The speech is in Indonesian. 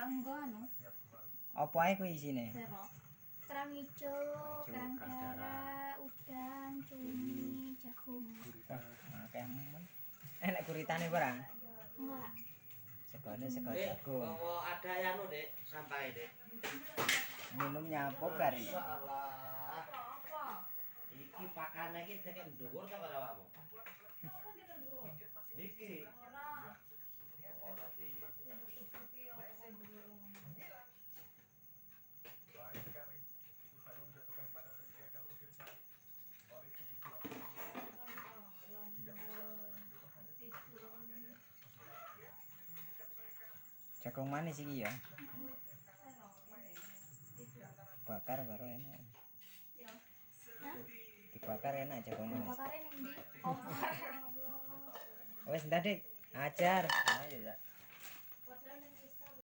Kanggo anu. Apa ae kuwi isine? Sero. Kerang hijau, kerang darah, udang, cumi, jagung. Akeh men. Enak guritane barang. Enggak. Segone sego jagung. Ada yang anu, Dek, sampai, Dek. Minumnya apa kari? Masalah. Iki pakane iki tekek dhuwur ta karo awakmu? Iki. Ora tinggi. Jagung manis iki ya. Bakar baru enak. Hah? Dibakar enak jagung manis. Bakare ning ndi? Kompor. Wes entar Dik, ajar. Ayo ya.